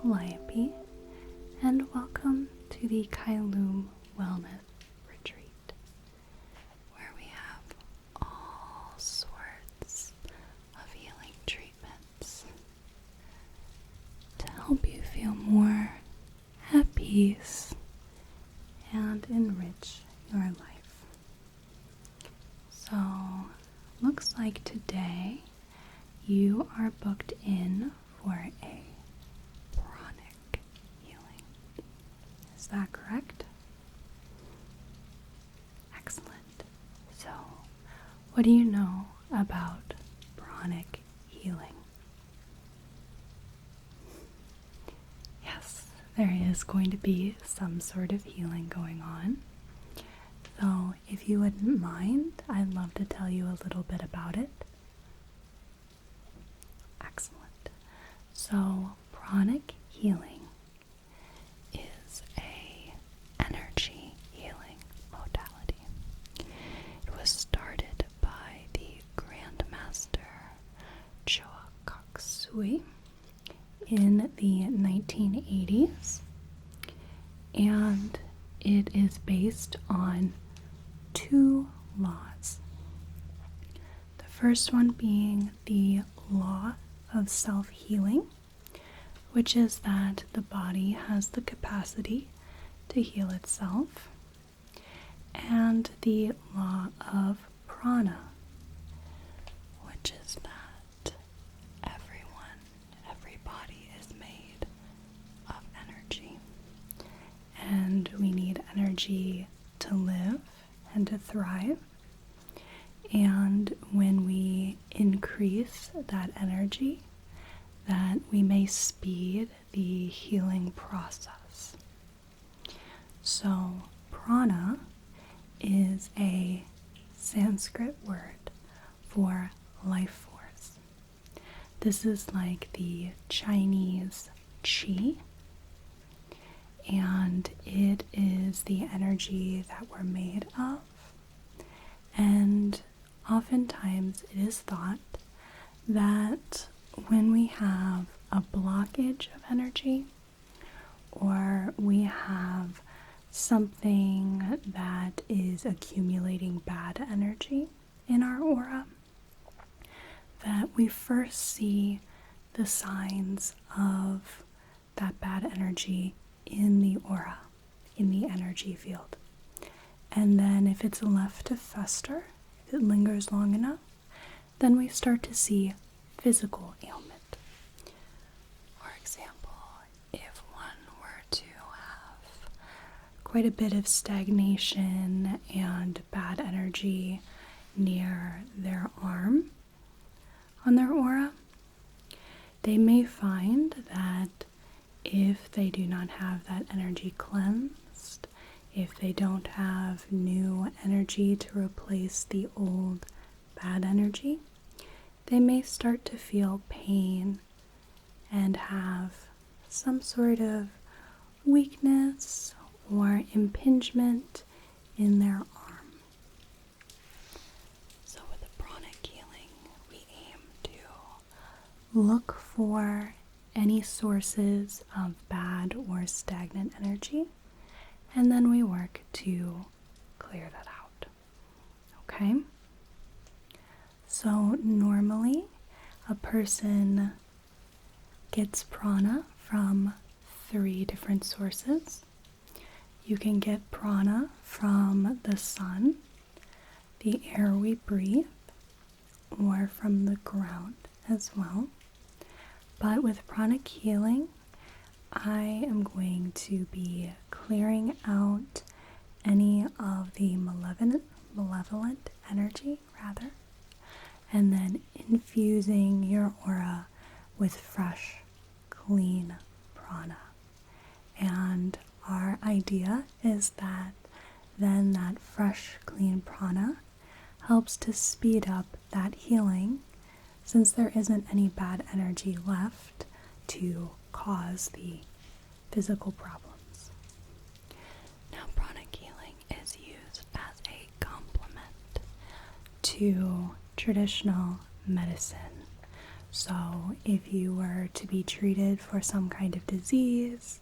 Calliope, and welcome to the Kailum Wellness Retreat, where we have all sorts of healing treatments to help you feel more at peace and enrich your life. So, looks like today you are booked in for a Pranic Healing. Is that correct? Excellent. So, what do you know about Pranic Healing? Yes, there is going to be some sort of healing going on. So, if you wouldn't mind, I'd love to tell you a little bit about it. Excellent. So, Pranic Healing is a energy healing modality. It was started by the Grandmaster Chakras in the 1980s, and it is based on two laws. The first one being the law of self-healing, which is that the body has the capacity to heal itself, and the law of Prana, which is that every body is made of energy, and we need energy to live and to thrive. And when we increase that energy, that we may speed the healing process. So, prana is a Sanskrit word for life force. This is like the Chinese qi, and it is the energy that we're made of. And oftentimes it is thought that when we have a blockage of energy, or we have something that is accumulating bad energy in our aura, that we first see the signs of that bad energy in the aura, in the energy field. And then if it's left to fester, if it lingers long enough, then we start to see physical ailment. For example, if one were to have quite a bit of stagnation and bad energy near their arm on their aura, they may find that if they do not have that energy cleansed, if they don't have new energy to replace the old bad energy, they may start to feel pain and have some sort of weakness or impingement in their arm. So with the Pranic Healing, we aim to look for any sources of bad or stagnant energy, and then we work to clear that out. Okay? So normally a person gets prana from 3 different sources. You can get prana from the sun, the air we breathe, or from the ground as well. But with Pranic Healing, I am going to be clearing out any of the malevolent energy, and then infusing your aura with fresh, clean prana. And our idea is that then that fresh, clean prana helps to speed up that healing, since there isn't any bad energy left to cause the physical problems. Now, Pranic Healing is used as a complement to traditional medicine So if you were to be treated for some kind of disease,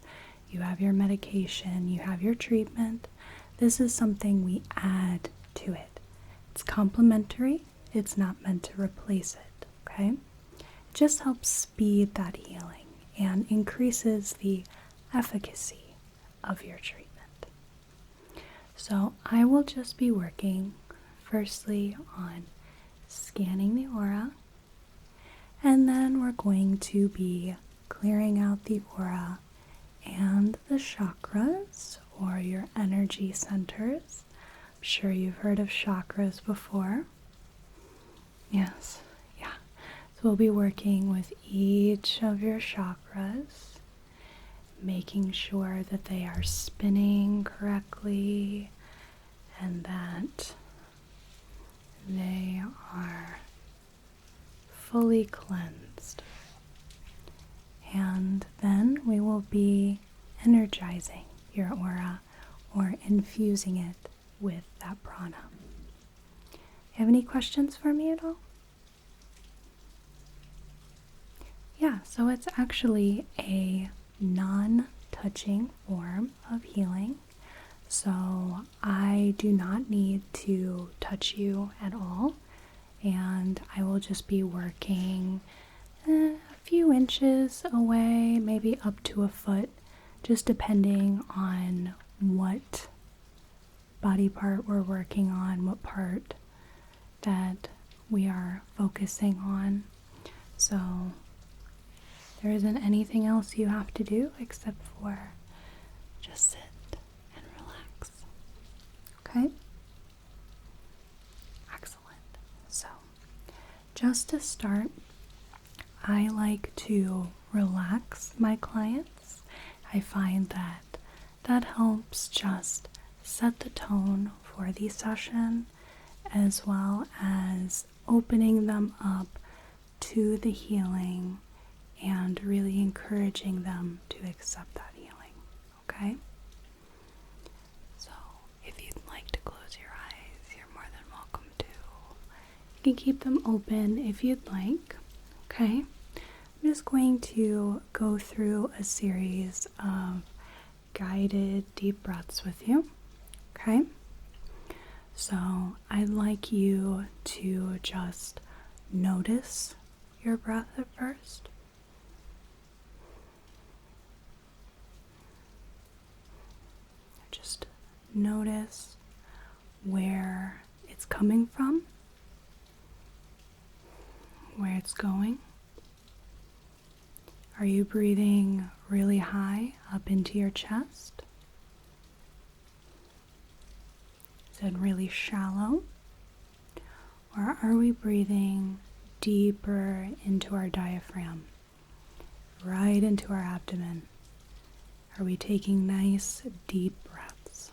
you have your medication, you have your treatment, this is something we add to it. It's complementary, it's not meant to replace it, okay? It just helps speed that healing and increases the efficacy of your treatment. So I will just be working firstly on scanning the aura, and then we're going to be clearing out the aura and the chakras, or your energy centers. I'm sure you've heard of chakras before. Yes, yeah. So we'll be working with each of your chakras, making sure that they are spinning correctly and that they are fully cleansed. And then we will be energizing your aura, or infusing it with that prana. Have any questions for me at all? Yeah, so it's actually a non-touching form of healing. So I do not need to touch you at all, and I will just be working a few inches away, maybe up to a foot, just depending on what body part we're working on, what part that we are focusing on. So there isn't anything else you have to do except for just sit and relax. Okay? Excellent. So, just to start, I like to relax my clients. I find that that helps just set the tone for the session, as well as opening them up to the healing and really encouraging them to accept that healing, okay? So if you'd like to close your eyes, you're more than welcome to. You can keep them open if you'd like, okay? I'm just going to go through a series of guided deep breaths with you, okay? So I'd like you to just notice your breath at first. Just notice where it's coming from, where it's going. Are you breathing really high up into your chest? Is it really shallow? Or are we breathing deeper into our diaphragm, right into our abdomen? Are we taking nice deep breaths?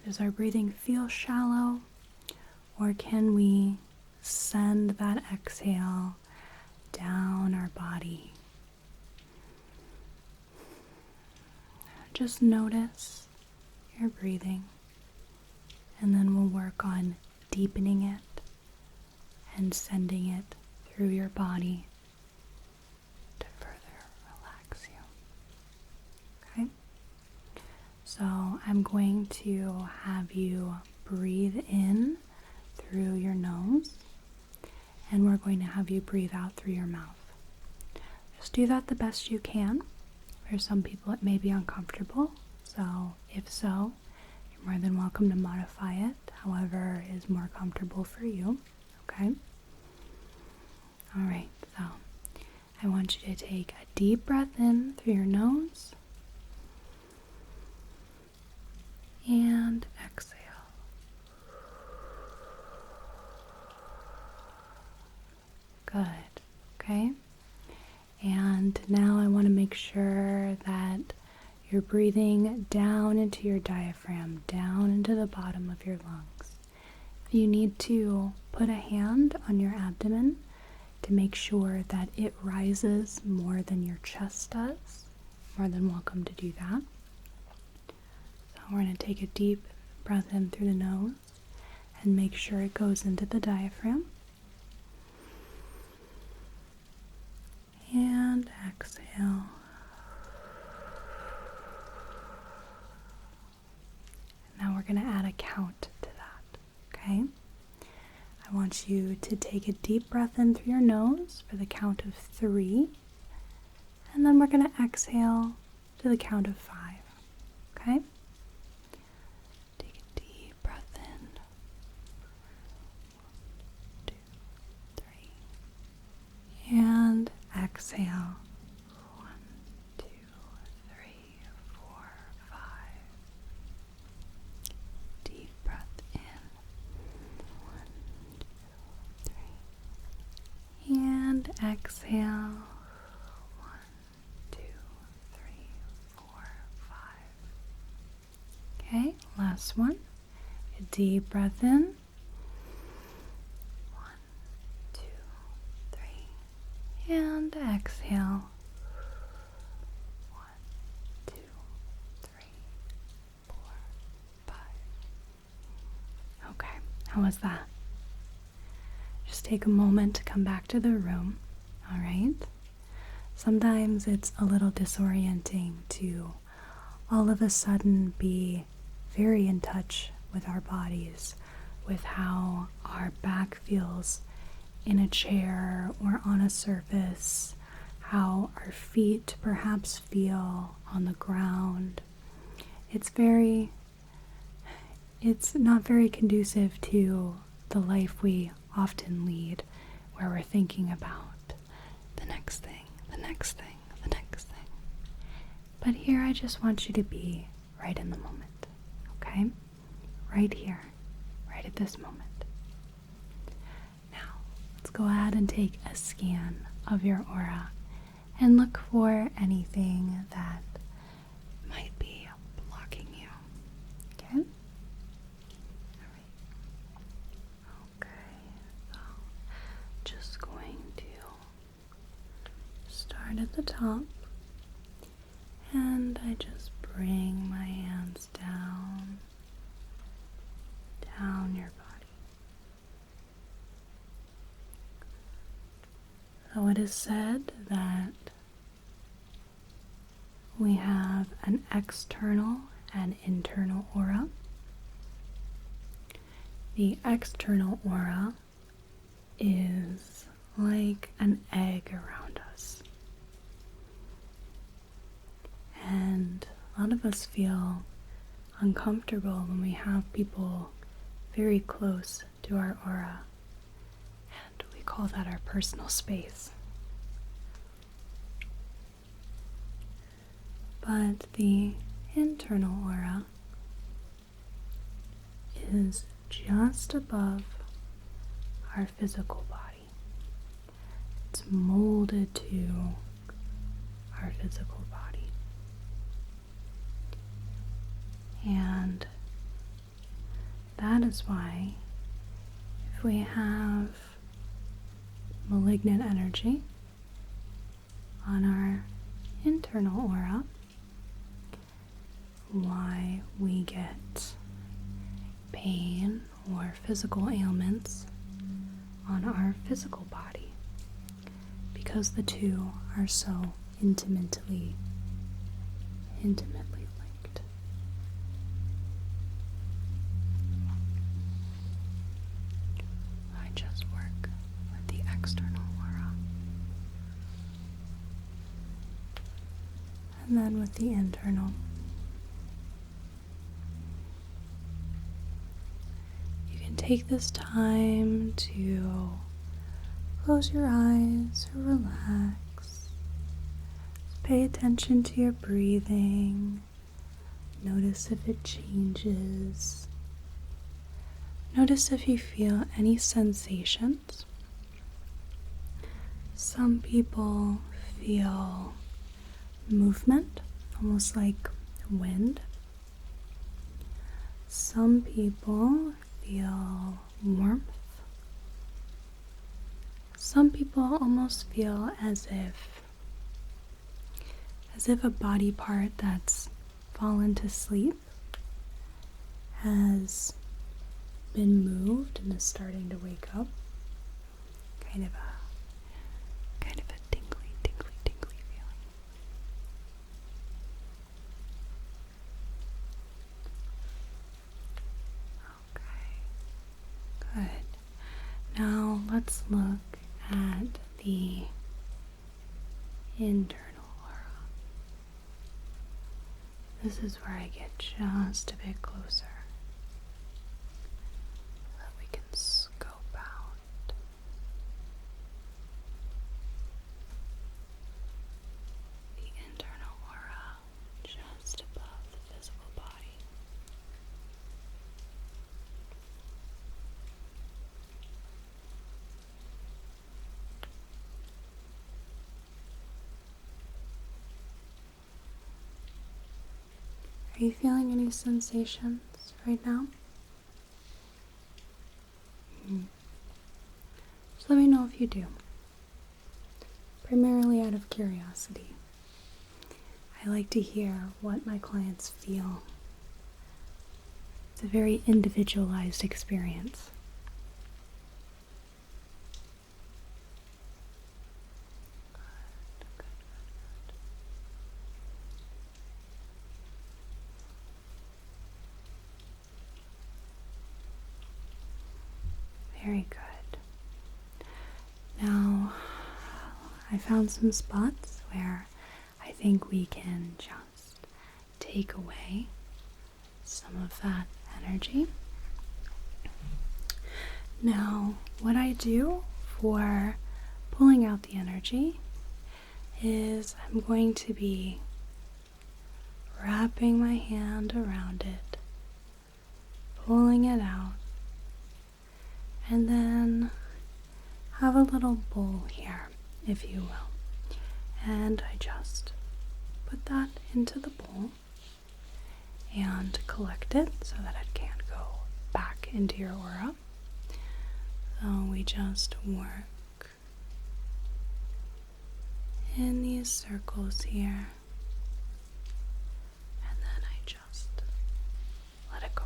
Does our breathing feel shallow, or can we send that exhale down our body? Just notice your breathing, and then we'll work on deepening it and sending it through your body to further relax you. Okay? So I'm going to have you breathe in through your nose, and we're going to have you breathe out through your mouth. Just do that the best you can. For some people it may be uncomfortable, so if so, you're more than welcome to modify it however is more comfortable for you. Okay? Alright, so I want you to take a deep breath in through your nose and exhale. Good. Okay? And now I want to make sure that you're breathing down into your diaphragm, down into the bottom of your lungs. If you need to put a hand on your abdomen to make sure that it rises more than your chest does, more than welcome to do that. So we're going to take a deep breath in through the nose, and make sure it goes into the diaphragm. And exhale. Now we're going to add a count to that, okay? I want you to take a deep breath in through your nose for the count of 3. And then we're going to exhale to the count of 5, okay? Take a deep breath in. 1, 2, 3. And exhale. 1, 2, 3, 4, 5. Deep breath in. 1, 2, 3. And exhale. 1, 2, 3, 4, 5. Okay, last one. A deep breath in. 1, 2, 3. And exhale. 1, 2, 3, 4, 5. Okay, how was that? Just take a moment to come back to the room, all right? Sometimes it's a little disorienting to all of a sudden be very in touch with our bodies, with how our back feels in a chair or on a surface, how our feet perhaps feel on the ground. It's not very conducive to the life we often lead, where we're thinking about the next thing, the next thing, the next thing. But here I just want you to be right in the moment, okay? Right here, right at this moment. Now, let's go ahead and take a scan of your aura and look for anything that might be blocking you, okay? All right. Okay, so just going to start at the top, and I just bring my hands down your body. So it is said that we have an external and internal aura. The external aura is like an egg around us. And a lot of us feel uncomfortable when we have people very close to our aura. And we call that our personal space. But the internal aura is just above our physical body. It's molded to our physical body. And that is why if we have malignant energy on our internal aura, why we get pain or physical ailments on our physical body, because the two are so intimately linked. I just work with the external aura, and then with the internal. Take this time to close your eyes or relax. Just pay attention to your breathing. Notice if it changes. Notice if you feel any sensations. Some people feel movement, almost like wind. Some people feel warmth. Some people almost feel as if a body part that's fallen to sleep has been moved and is starting to wake up. Kind of a tingly, tingly, tingly feeling. Okay, good. Now let's look at the internal aura. This is where I get just a bit closer so that we can scope out the internal aura just above the physical body. Are you feeling any sensations right now? Just let me know if you do. Primarily out of curiosity. I like to hear what my clients feel. It's a very individualized experience. Very good. Now, I found some spots where I think we can just take away some of that energy. Now, what I do for pulling out the energy is I'm going to be wrapping my hand around it, pulling it out, and then have a little bowl here, if you will. And I just put that into the bowl and collect it so that it can't go back into your aura. So we just work in these circles here, and then I just let it go.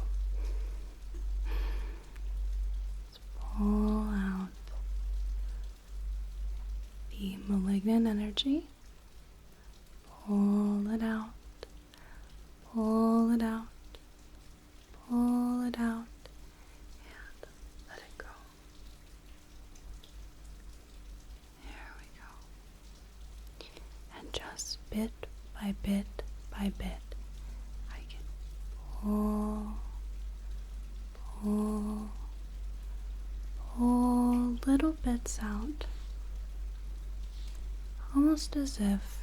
Pull out the malignant energy. Pull it out. Pull it out. Pull it out. And let it go. There we go. And just bit by bit by bit, I can pull little bits out, almost as if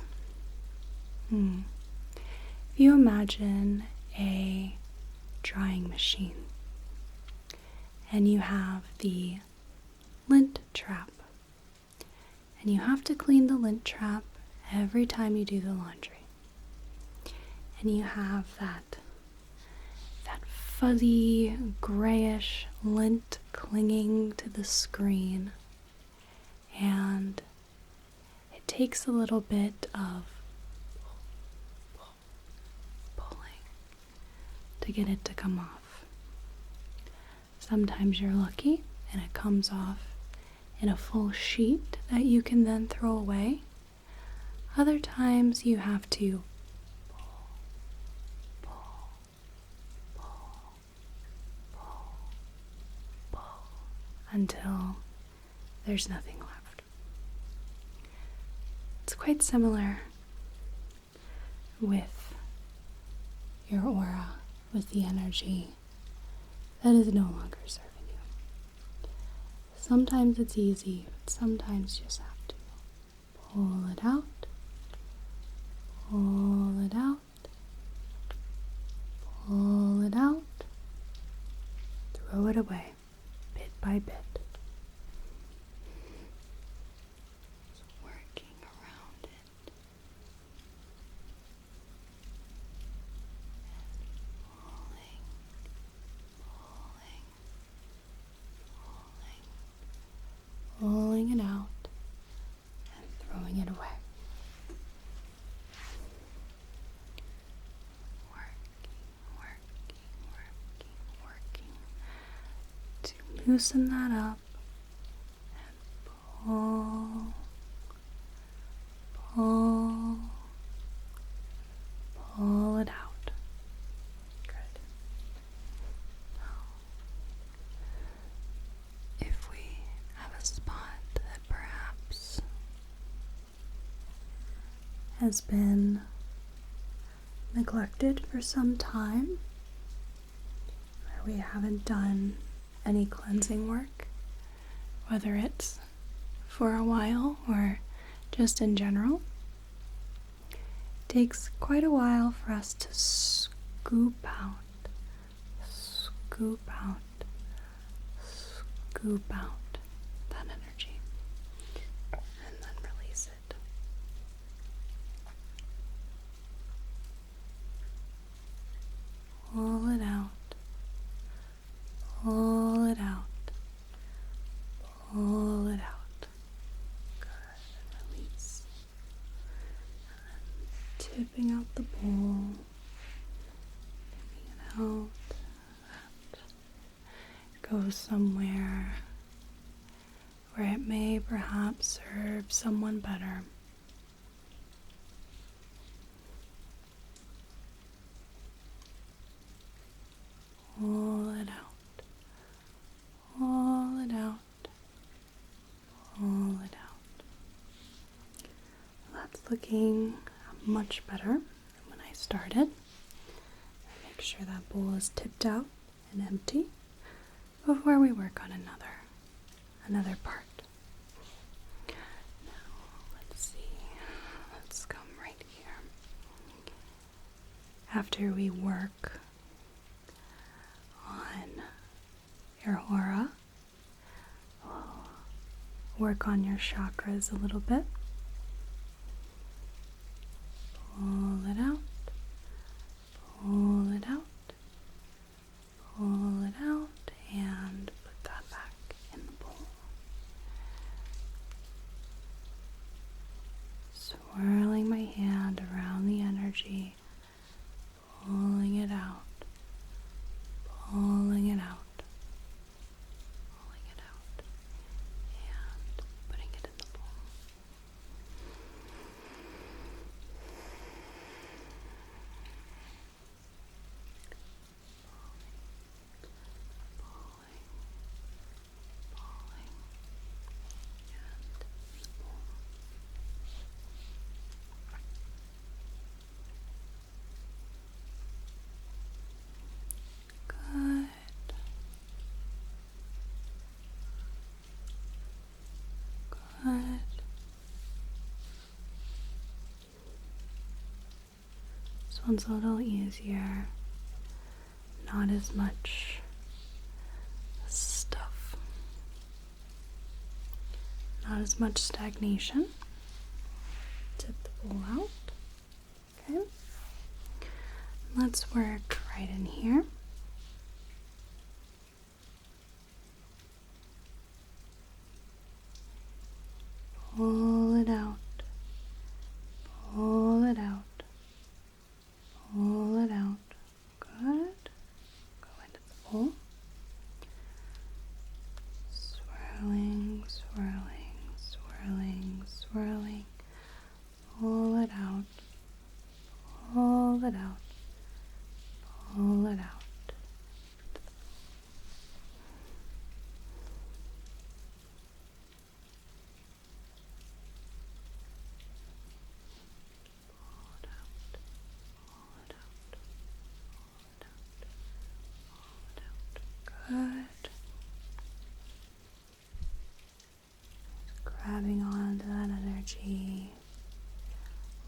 you imagine a drying machine and you have the lint trap, and you have to clean the lint trap every time you do the laundry, and you have that fuzzy grayish lint clinging to the screen, and it takes a little bit of pulling to get it to come off. Sometimes you're lucky and it comes off in a full sheet that you can then throw away. Other times you have to until there's nothing left. It's quite similar with your aura, with the energy that is no longer serving you. Sometimes it's easy, but sometimes you just have to pull it out, pull it out, pull it out, throw it away. By bit. Just working around it. And pulling it out and throwing it away. loosen that up and pull, pull, pull it out. Good. Now, if we have a spot that perhaps has been neglected for some time, where we haven't done any cleansing work, whether it's for a while or just in general, it takes quite a while for us to scoop out, scoop out, scoop out that energy, and then release it. Pull it out. Pull it out. Pull it out. Good. And release. And then tipping out the bowl. Tipping it out. That goes somewhere where it may perhaps serve someone better. Pull it out. Pull it out. Pull it out. That's looking much better than when I started. Make sure that bowl is tipped out and empty before we work on another part. Now, let's see. Let's come right here. After we work on your aura, we'll work on your chakras a little bit. Pull it out, pull it out, pull it out, and put that back in the bowl. Swirling my hand around the energy, pulling it out, pulling it out. This one's a little easier, not as much stuff, not as much stagnation. Tip the bowl out. Okay. Let's work right in here. Pull it out. Pull it out. Pull it out. Good. Go into the bowl. Swirling, swirling, swirling, swirling. Pull it out. Pull it out. Pull it out. Good. Grabbing onto that energy,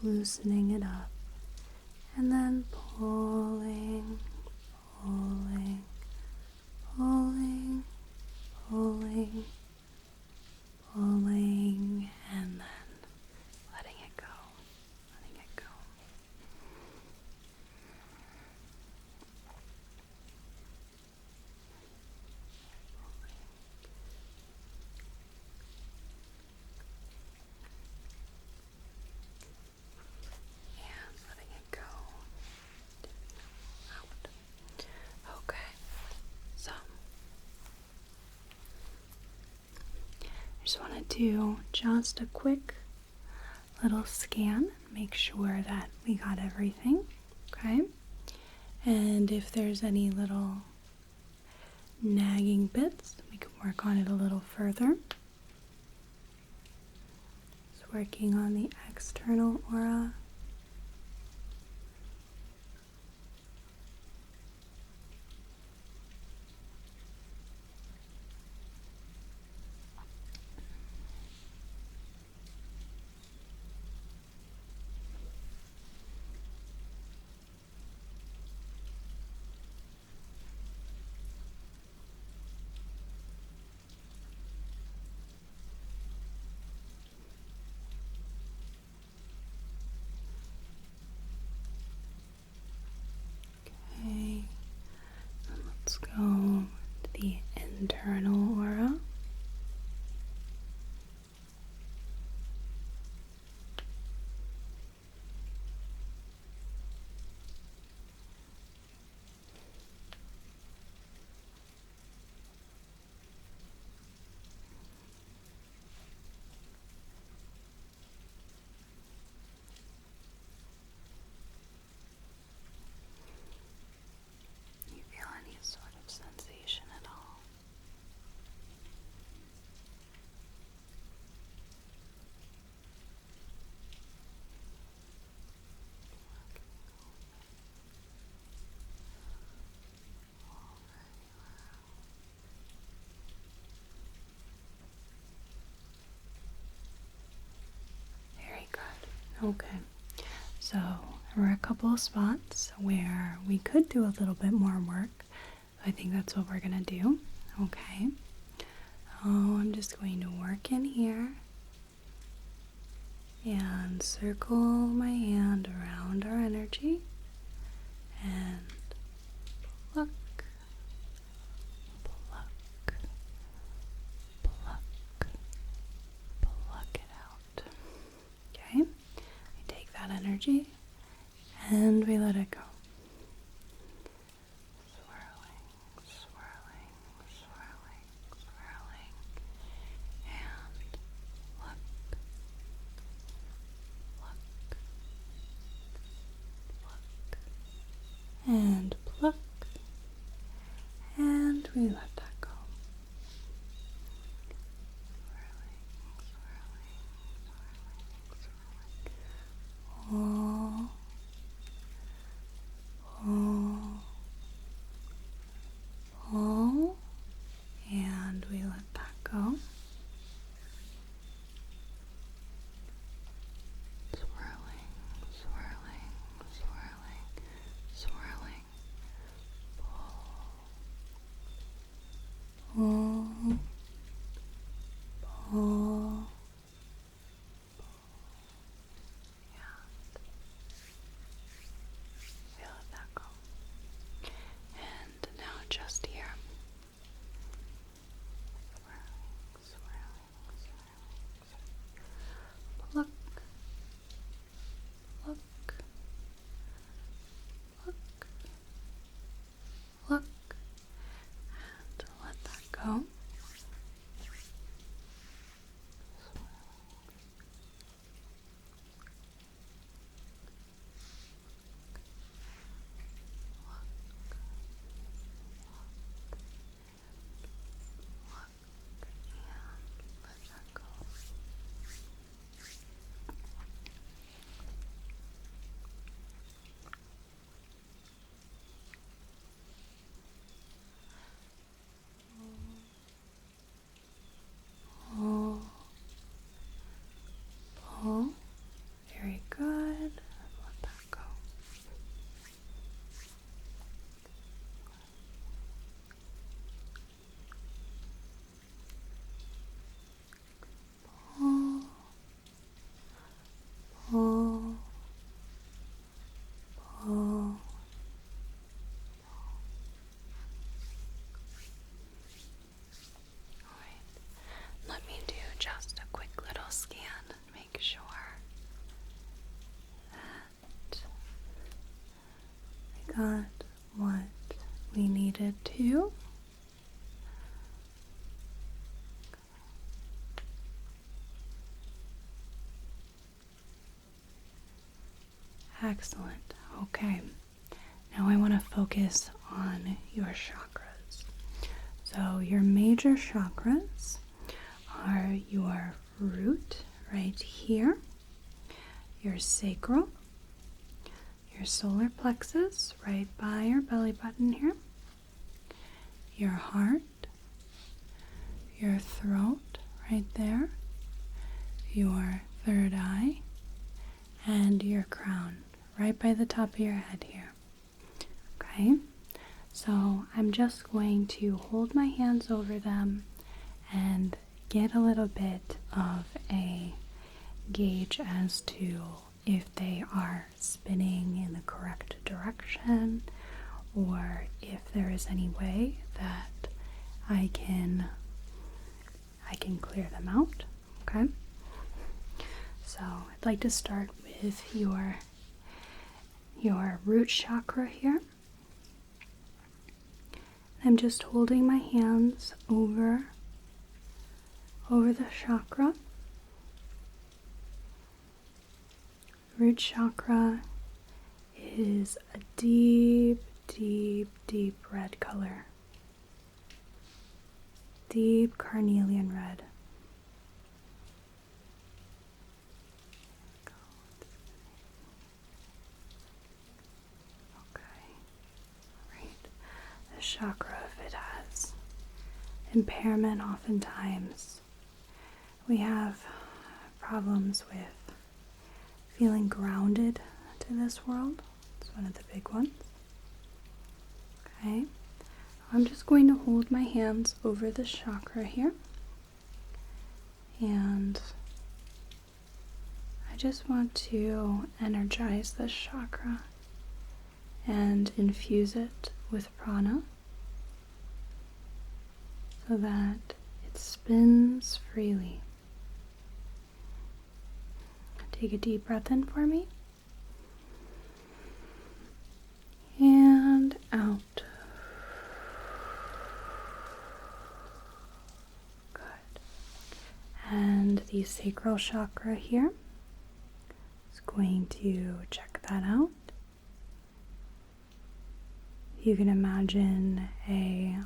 loosening it up, and then pulling, pulling, pulling, pulling, pulling, and then letting it go, letting it go. do just a quick little scan, make sure that we got everything, okay? And if there's any little nagging bits, we can work on it a little further. Just working on the external aura. Let's go to the internal aura. Sensation at all. Very good. Okay. So there were a couple of spots where we could do a little bit more work. I think that's what we're gonna do. Okay. Oh, I'm just going to work in here and circle my hand around our energy and pluck, pluck, pluck, pluck it out. Okay. We take that energy and we let it go. And pluck, and we let that go. Swirling, swirling, swirling. And we let that go. Swirling, swirling, swirling, swirling. Pull, pull, yeah. We let that go. And now just here. Swirling, swirling, swirling. Pluck, pluck, pluck, pluck. And let that go. Pull. Very good. Let that go. Pull, pull, pull. Let me do just a quick little scan and make sure that we got what we needed to. Excellent. Okay. Now I want to focus on your chakras. So your major chakras are your root right here, your sacral, your solar plexus right by your belly button here, your heart, your throat right there, your third eye, and your crown right by the top of your head here. Okay, so I'm just going to hold my hands over them and get a little bit of a gauge as to if they are spinning in the correct direction, or if there is any way that I can clear them out. Okay, so I'd like to start with your root chakra here. I'm just holding my hands over the chakra. Root chakra is a deep, deep, deep red color. Deep carnelian red. Okay. Right. The chakra, if it has impairment, oftentimes we have problems with feeling grounded to this world. It's one of the big ones. Okay. I'm just going to hold my hands over the chakra here, and I just want to energize this chakra and infuse it with prana so that it spins freely. Take a deep breath in for me, and out. And the sacral chakra here is going to check that out. You can imagine a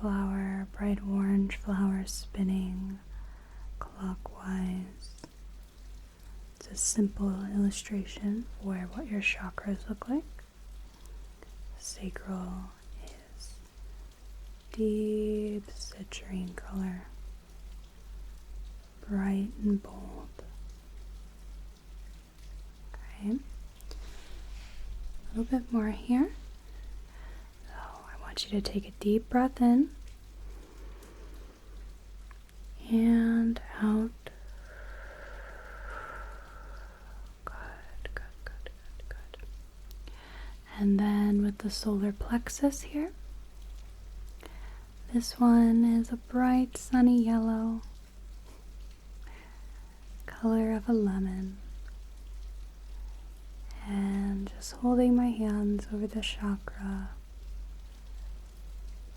flower, bright orange flower spinning clockwise. It's a simple illustration for what your chakras look like. Sacral is deep citrine color. Bright and bold. Okay. A little bit more here. So I want you to take a deep breath in and out. Good, good, good, good, good. And then with the solar plexus here, this one is a bright sunny yellow, color of a lemon, and just holding my hands over the chakra.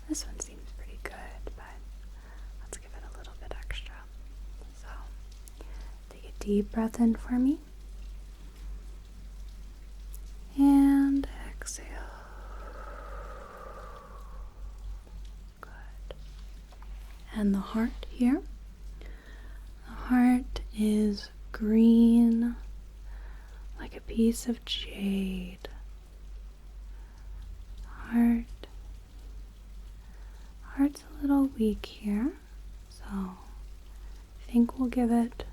This one seems pretty good, but let's give it a little bit extra. So take a deep breath in for me and exhale. Good. And the heart here. Heart is green, like a piece of jade. Heart's a little weak here, so I think we'll give it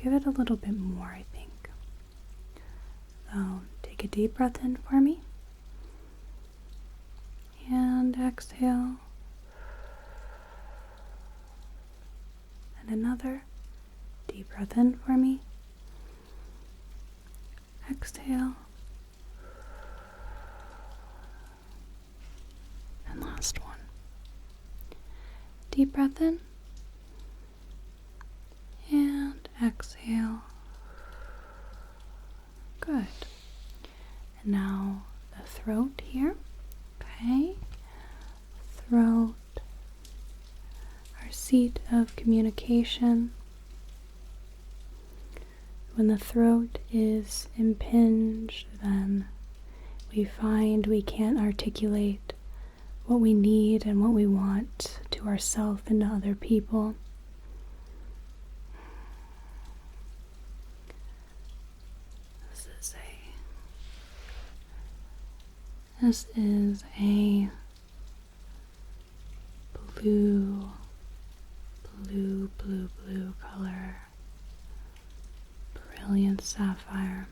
a little bit more, I think. So take a deep breath in for me and exhale. And another deep breath in for me. Exhale. And last one. Deep breath in. And exhale. Good. And now the throat here. Okay. Throat. Seat of communication. When the throat is impinged, then we find we can't articulate what we need and what we want to ourselves and to other people. This is a blue color, brilliant sapphire.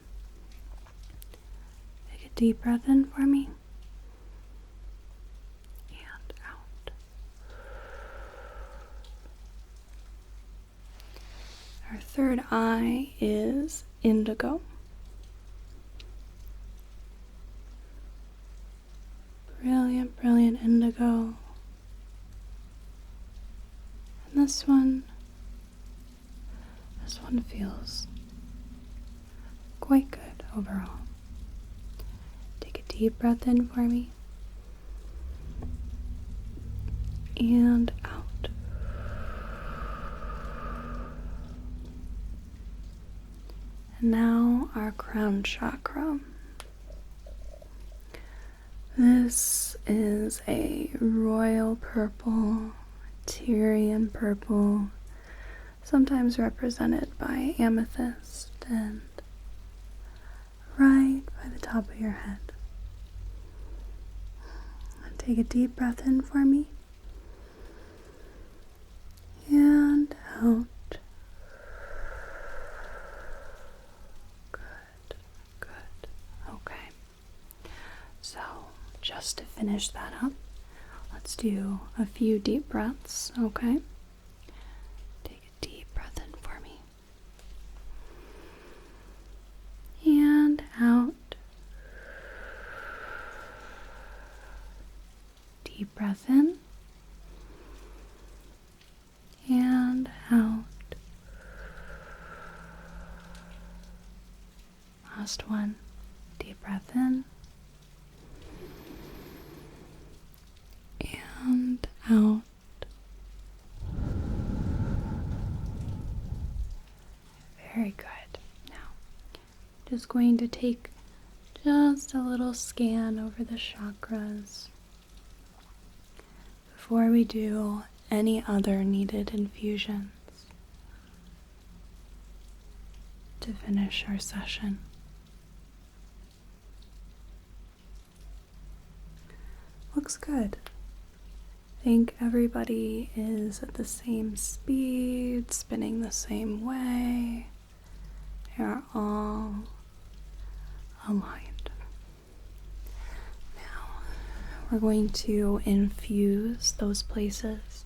Take a deep breath in for me and out. Our third eye is indigo. Brilliant indigo. And this one feels quite good overall. Take a deep breath in for me and out. And now our crown chakra. This is a royal purple, Tyrian purple, sometimes represented by amethyst, and right by the top of your head. Take a deep breath in for me and out. Good. Okay. So, just to finish that up, let's do a few deep breaths, okay? Take a deep breath in for me. And out. Deep breath in. And out. Last one. Deep breath in. And out. Very good. Now, just going to take just a little scan over the chakras before we do any other needed infusions to finish our session. Looks good. I think everybody is at the same speed, spinning the same way. They are all aligned. Now, we're going to infuse those places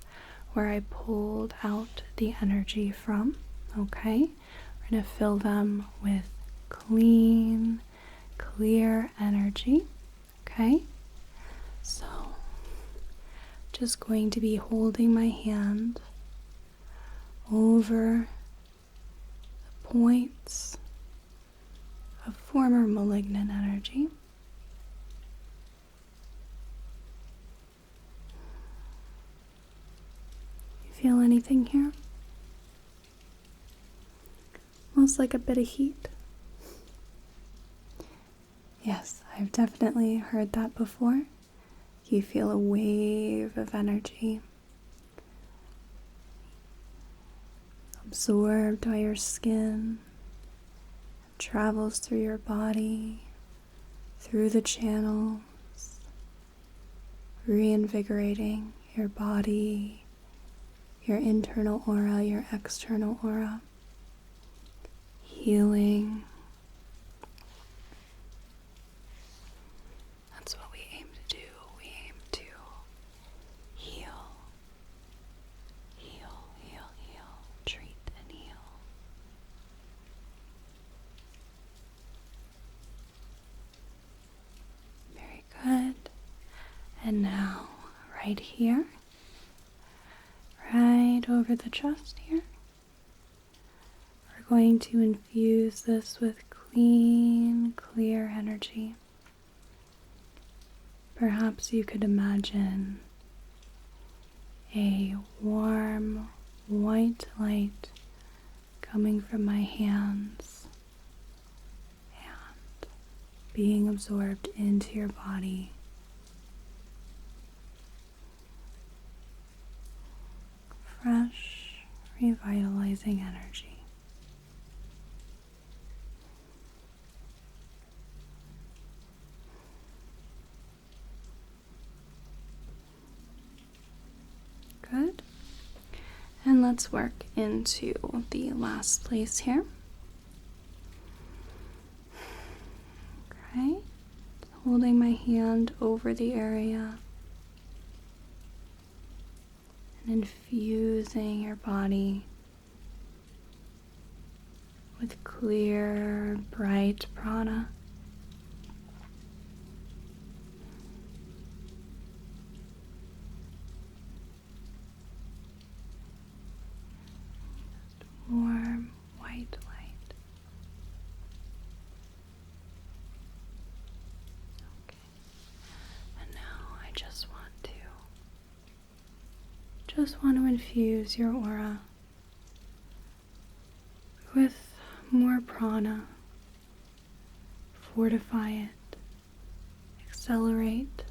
where I pulled out the energy from, okay? We're going to fill them with clean, clear energy, okay? So, just going to be holding my hand over the points of former malignant energy. You feel anything here? Almost like a bit of heat. Yes, I've definitely heard that before. You feel a wave of energy absorbed by your skin, travels through your body, through the channels, reinvigorating your body, your internal aura, your external aura, healing. That's what we aim to do. We aim to heal, treat and heal. Very good. And now, right here, right over the chest here, we're going to infuse this with clean, clear energy. Perhaps you could imagine a warm, white light coming from my hands being absorbed into your body. Fresh, revitalizing energy. Good. And let's work into the last place here. Okay. Holding my hand over the area and infusing your body with clear, bright prana. Warm white light. Okay. And now I just want to infuse your aura with more prana. Fortify it. Accelerate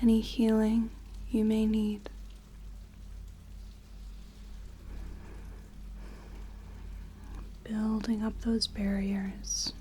any healing you may need. Building up those barriers.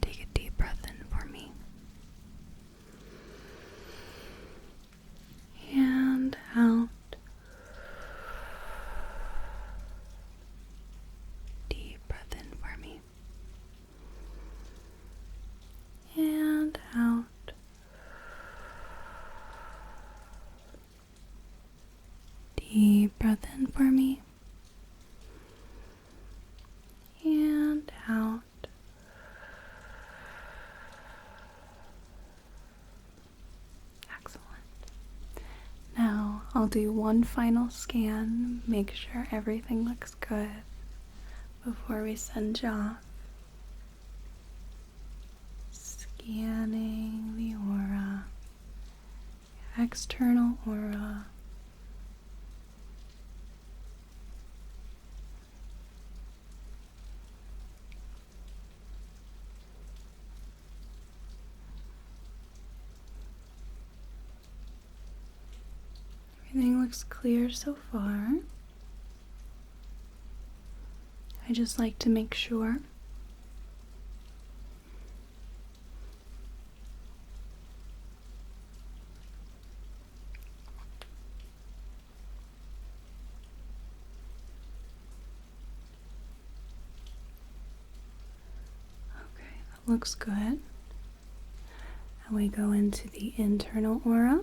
Take a deep breath in for me. And out. Deep breath in for me. And out. Deep breath in for me. And out. Excellent. Now I'll do one final scan, make sure everything looks good before we send you off. Scanning the aura, external aura. Everything looks clear so far. I just like to make sure. Okay, that looks good. And we go into the internal aura.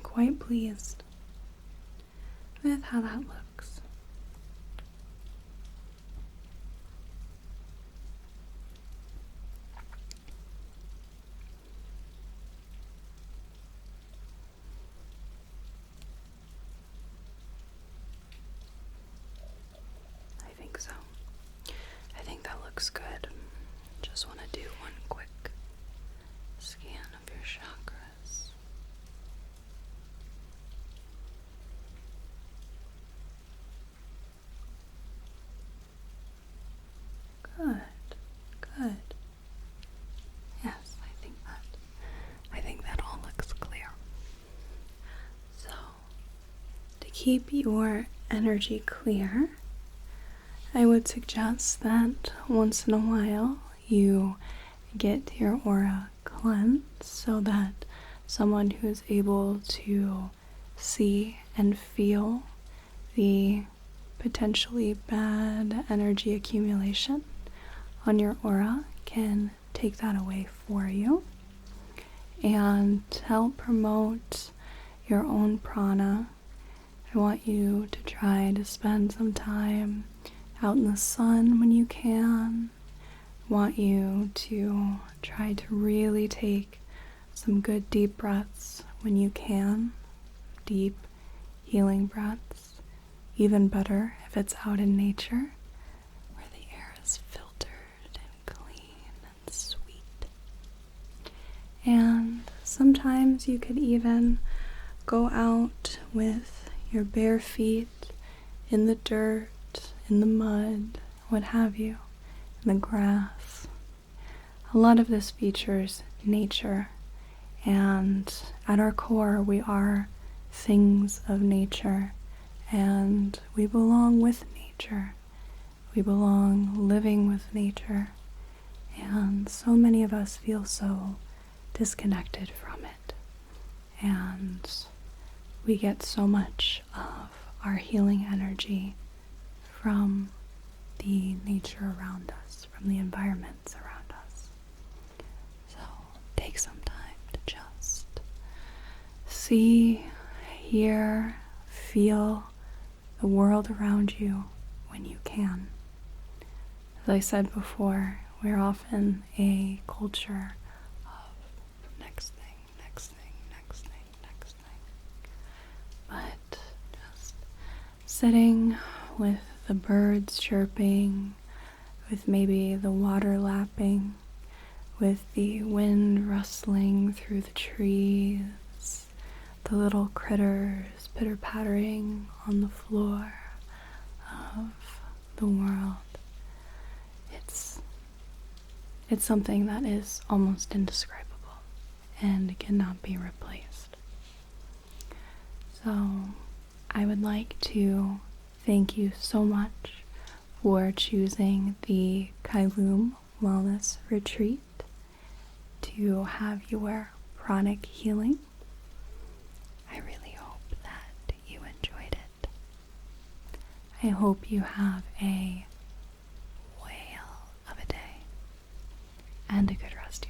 Quite pleased with how that looks. I think so. I think that looks good. Just want to do one quick scan of your chakras. Good. Yes, I think that all looks clear. So, to keep your energy clear I would suggest that once in a while you get your aura cleansed so that someone who is able to see and feel the potentially bad energy accumulation on your aura can take that away for you. And to help promote your own prana, I want you to try to spend some time out in the sun when you can. I want you to try to really take some good deep breaths when you can. Deep healing breaths. Even better if it's out in nature where the air is filtered and clean and sweet. And sometimes you could even go out with your bare feet in the dirt, in the mud, what have you, in the grass. A lot of this features nature, and at our core we are things of nature, and we belong with nature. We belong living with nature, and so many of us feel so disconnected from it, and we get so much of our healing energy from the nature around us, from the environments around us. So take some time to just see, hear, feel the world around you when you can. As I said before, we're often a culture of next thing, next thing, next thing, next thing. But just sitting with the birds chirping, with maybe the water lapping, with the wind rustling through the trees, the little critters pitter-pattering on the floor of the world. It's something that is almost indescribable and cannot be replaced. So I would like to thank you so much for choosing the Kylum Wellness Retreat to have your pranic healing. I really hope that you enjoyed it. I hope you have a whale of a day and a good rest of your